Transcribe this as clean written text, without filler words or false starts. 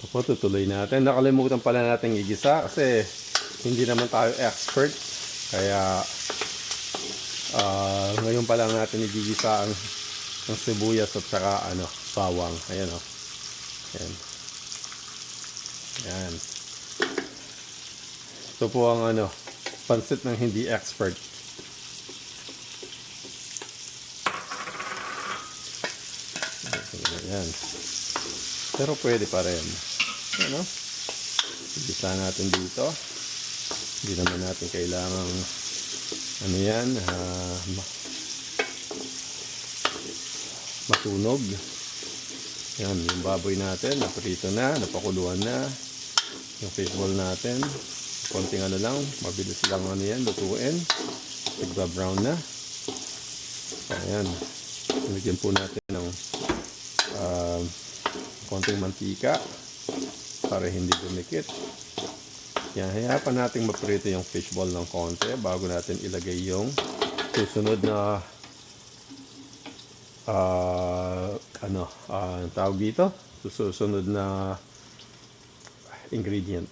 Ito po, tutuloy natin. Nakalimutan pala natin igisa kasi hindi naman tayo expert. Kaya ngayon pa lang natin igigisa ang sibuyas at saka bawang. Ayan o. Ayan. Ayan. Ito po ang pansit ng hindi expert. Ayan. Pero pwede pa rin. Ano? Igisa natin dito. Hindi naman natin kailangang matunog. Yan, yung baboy natin, naprito na, napakuluan na. Yung fishball natin, konting lang, mabilis lang lutuin. Nagba-brown na. Ayan. Nilagyan po natin ng konting mantika para hindi dumikit. Yan, hayaan pa natin maprito yung fishball ng konti bago natin ilagay yung susunod na tawag dito, susunod na ingredient.